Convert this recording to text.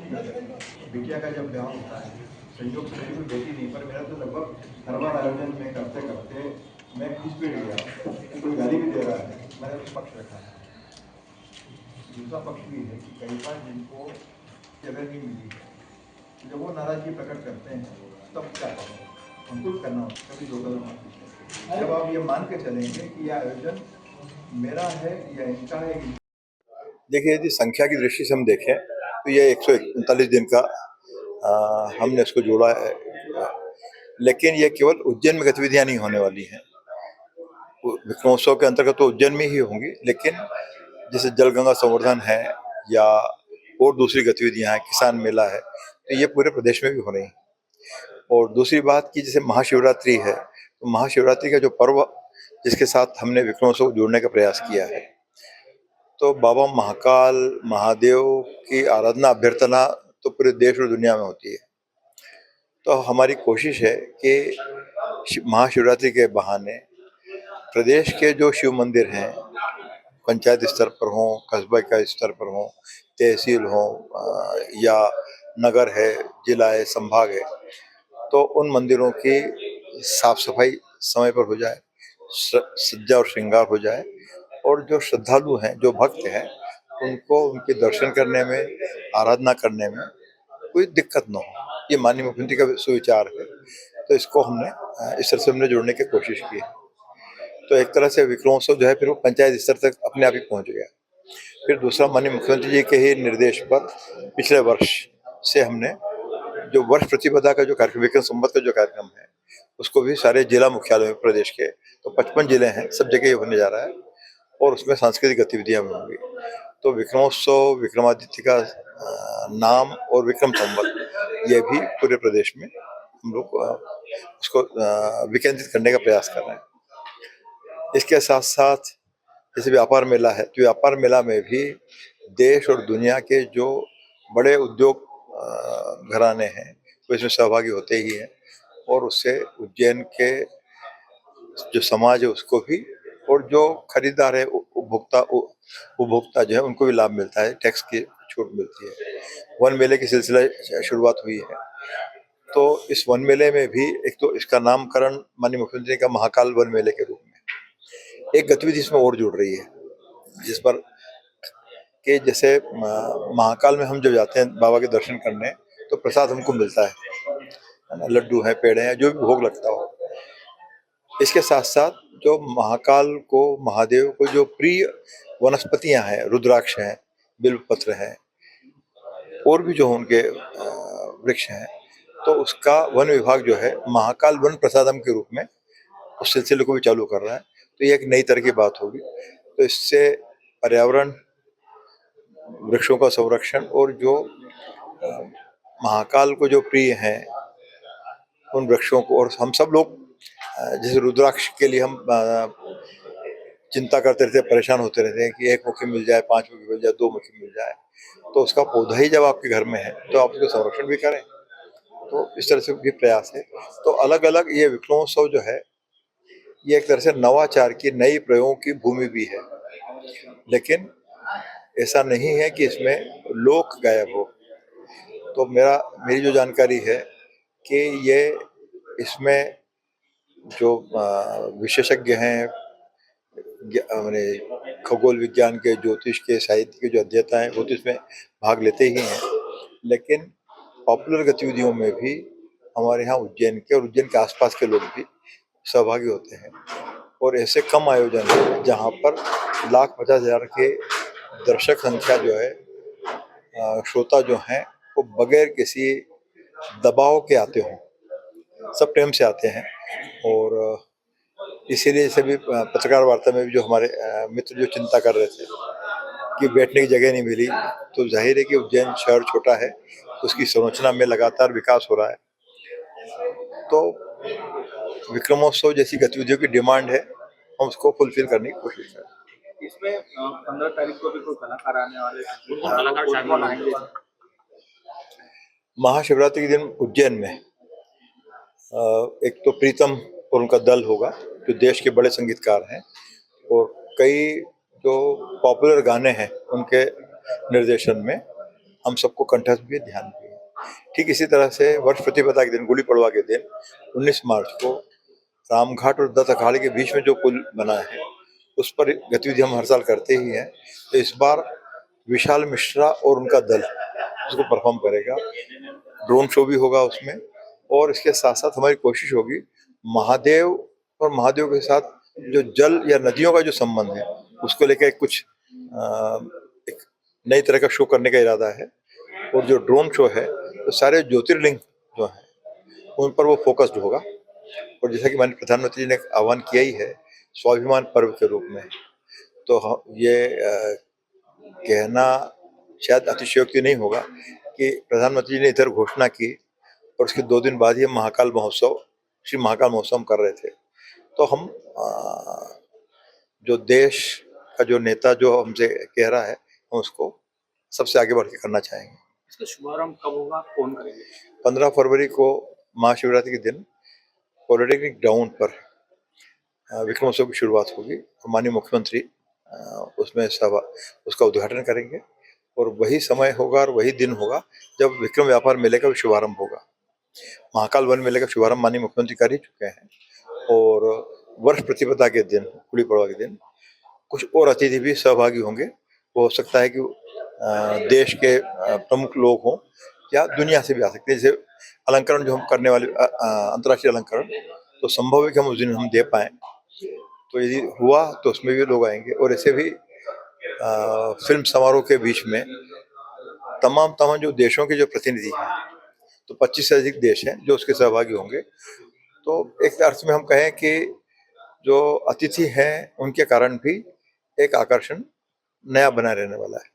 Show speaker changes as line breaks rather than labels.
बिटिया का जब ब्याह होता है, संयोग से मेरी कोई बेटी नहीं, पर मेरा तो लगभग हर बार आयोजन में करते करते मैं खींच पीट गया। कोई गाली भी दे रहा है, मैंने उस पक्ष रखा है। दूसरा पक्ष भी है कि कई बार जिनको जगह नहीं मिली है, जब वो नाराजगी प्रकट करते हैं तब क्या करें, उनको भी करना होता है, कभी दो कदम आगे। जब आप ये मान के चलेंगे कि यह आयोजन मेरा है या इनका है। देखिए, यदि संख्या की दृष्टि से हम देखें तो ये 139 दिन का हमने इसको जोड़ा है, लेकिन ये केवल उज्जैन में गतिविधियां नहीं होने वाली हैं। विक्रमोत्सव के अंतर्गत तो उज्जैन में ही होंगी, लेकिन जैसे जलगंगा संवर्धन है या और दूसरी गतिविधियां हैं, किसान मेला है, तो ये पूरे प्रदेश में भी हो रही हैं। और दूसरी बात की जैसे महाशिवरात्रि है, तो महाशिवरात्रि का जो पर्व जिसके साथ हमने विक्रमोत्सव जोड़ने का प्रयास किया है, तो बाबा महाकाल महादेव की आराधना अभ्यर्थना तो पूरे देश और दुनिया में होती है। तो हमारी कोशिश है कि महाशिवरात्रि के बहाने प्रदेश के जो शिव मंदिर हैं, पंचायत स्तर पर हों, कस्बे का स्तर पर हों, तहसील हो या नगर है, जिला है, संभाग है, तो उन मंदिरों की साफ सफाई समय पर हो जाए, सज्जा और श्रृंगार हो जाए, और जो श्रद्धालु हैं, जो भक्त हैं, उनको उनके दर्शन करने में, आराधना करने में कोई दिक्कत न हो। ये माननीय मुख्यमंत्री का सुविचार है, तो इसको हमने इस तरह से हमने जोड़ने की कोशिश की है। तो एक तरह से विक्रमोत्सव जो है फिर वो पंचायत स्तर तक अपने आप ही पहुंच गया। फिर दूसरा, माननीय मुख्यमंत्री जी के ही निर्देश पर पिछले वर्ष से हमने जो वर्ष प्रतिपदा का जो कार्यक्रम, विक्रम संवत का जो कार्यक्रम है, उसको भी सारे जिला मुख्यालय में प्रदेश के, तो 55 जिले हैं, सब जगह ये होने जा रहा है, और उसमें सांस्कृतिक गतिविधियां भी होंगी। तो विक्रमोत्सव, विक्रमादित्य का नाम और विक्रम संवत, ये भी पूरे प्रदेश में हम लोग उसको विकेंद्रित करने का प्रयास कर रहे हैं। इसके साथ साथ जैसे व्यापार मेला है, तो व्यापार मेला में भी देश और दुनिया के जो बड़े उद्योग घराने हैं वो इसमें सहभागी होते ही हैं, और उससे उज्जैन के जो समाज है उसको भी, और जो खरीदार है, उपभोक्ता जो है, उनको भी लाभ मिलता है, टैक्स की छूट मिलती है। वन मेले की सिलसिला शुरुआत हुई है, तो इस वन मेले में भी एक तो इसका नामकरण माननीय मुख्यमंत्री का महाकाल वन मेले के रूप में, एक गतिविधि इसमें और जुड़ रही है, जिस पर कि जैसे महाकाल में हम जब जाते हैं बाबा के दर्शन करने, तो प्रसाद हमको मिलता है ना, लड्डू है, पेड़े हैं, जो भी भोग लगता हो। इसके साथ साथ जो महाकाल को, महादेव को जो प्रिय वनस्पतियां हैं, रुद्राक्ष हैं, बिल्वपत्र हैं, और भी जो उनके वृक्ष हैं, तो उसका वन विभाग जो है महाकाल वन प्रसादम के रूप में उस सिलसिले को भी चालू कर रहा है। तो ये एक नई तरह की बात होगी। तो इससे पर्यावरण, वृक्षों का संरक्षण, और जो महाकाल को जो प्रिय हैं उन वृक्षों को, और हम सब लोग जैसे रुद्राक्ष के लिए हम चिंता करते रहते हैं, परेशान होते रहते हैं कि एक मुखी मिल जाए, 5 मुखी मिल जाए, 2 मुखी मिल जाए, तो उसका पौधा ही जब आपके घर में है तो आप उसका संरक्षण भी करें। तो इस तरह से भी प्रयास है। तो अलग अलग ये विक्रमोत्सव जो है, ये एक तरह से नवाचार की, नई प्रयोगों की भूमि भी है, लेकिन ऐसा नहीं है कि इसमें लोक गायब हो। तो मेरी जो जानकारी है कि ये इसमें जो विशेषज्ञ हैं, मैंने खगोल विज्ञान के, ज्योतिष के, साहित्य के जो अध्येता हैं, वो तो इसमें भाग लेते ही हैं, लेकिन पॉपुलर गतिविधियों में भी हमारे यहाँ उज्जैन के और उज्जैन के आसपास के लोग भी सहभागी होते हैं। और ऐसे कम आयोजन हैं जहाँ पर 1,50,000 के दर्शक संख्या जो है, श्रोता जो हैं, वो बगैर किसी दबाव के आते हों, सब प्रेम से आते हैं। और इसीलिए सभी पत्रकार वार्ता में भी जो हमारे मित्र जो चिंता कर रहे थे कि बैठने की जगह नहीं मिली, तो जाहिर है कि उज्जैन शहर छोटा है, उसकी संरचना में लगातार विकास हो रहा है। तो विक्रमोत्सव जैसी गतिविधियों की डिमांड है, हम उसको फुलफिल करने की कोशिश कर रहे हैं। इसमें 15 तारीख को भी कोई कलाकार आने वाले हैं? महाशिवरात्रि के दिन उज्जैन में एक तो प्रीतम और उनका दल होगा, जो देश के बड़े संगीतकार हैं, और कई जो पॉपुलर गाने हैं उनके निर्देशन में
हम सबको कंठस्थ भी है, ध्यान भी है। ठीक इसी तरह से वर्ष प्रतिपदा के दिन, गुड़ी पड़वा के दिन 19 मार्च को रामघाट और दत्त अखाड़े के बीच में जो पुल बना है उस पर गतिविधि हम हर साल करते ही हैं। तो इस बार विशाल मिश्रा और उनका दल उसको परफॉर्म करेगा। ड्रोन शो भी होगा उसमें, और इसके साथ साथ हमारी कोशिश होगी महादेव और महादेव के साथ जो जल या नदियों का जो संबंध है उसको लेकर कुछ एक नई तरह का शो करने का इरादा है। और जो ड्रोन शो है तो सारे ज्योतिर्लिंग जो हैं उन पर वो फोकस्ड होगा। और जैसा कि माननीय प्रधानमंत्री जी ने आह्वान किया ही है स्वाभिमान पर्व के रूप में, तो ये कहना शायद अतिशयोक्ति नहीं होगा कि प्रधानमंत्री जी ने इधर घोषणा की और उसके 2 दिन बाद ही हम महाकाल महोत्सव, श्री महाकाल महोत्सव हम कर रहे थे। तो हम जो देश का जो नेता जो हमसे कह रहा है हम उसको सबसे आगे बढ़ के करना चाहेंगे।
इसका शुभारंभ कब होगा, कौन करेंगे?
15 फरवरी को महाशिवरात्रि के दिन पॉलिटेक्निक ग्राउंड पर विक्रमोत्सव की शुरुआत होगी और माननीय मुख्यमंत्री उसमें उसका उद्घाटन करेंगे। और वही समय होगा और वही दिन होगा जब विक्रम व्यापार मेले का भी शुभारंभ होगा। महाकाल वन मेले का शुभारंभ माननीय मुख्यमंत्री कर ही चुके हैं। और वर्ष प्रतिपदा के दिन, गुड़ी पड़वा के दिन कुछ और अतिथि भी सहभागी होंगे। वो हो सकता है कि देश के प्रमुख लोग हों या दुनिया से भी आ सकते हैं। जैसे अलंकरण जो हम करने वाले अंतर्राष्ट्रीय अलंकरण, तो संभव है कि हम उस दिन हम दे पाएँ। तो यदि हुआ तो उसमें भी लोग आएंगे। और ऐसे भी फिल्म समारोह के बीच में तमाम जो देशों के जो प्रतिनिधि हैं, तो 25 से अधिक देश हैं जो उसके सहभागी होंगे। तो एक अर्थ में हम कहें कि जो अतिथि हैं उनके कारण भी एक आकर्षण नया बना रहने वाला है।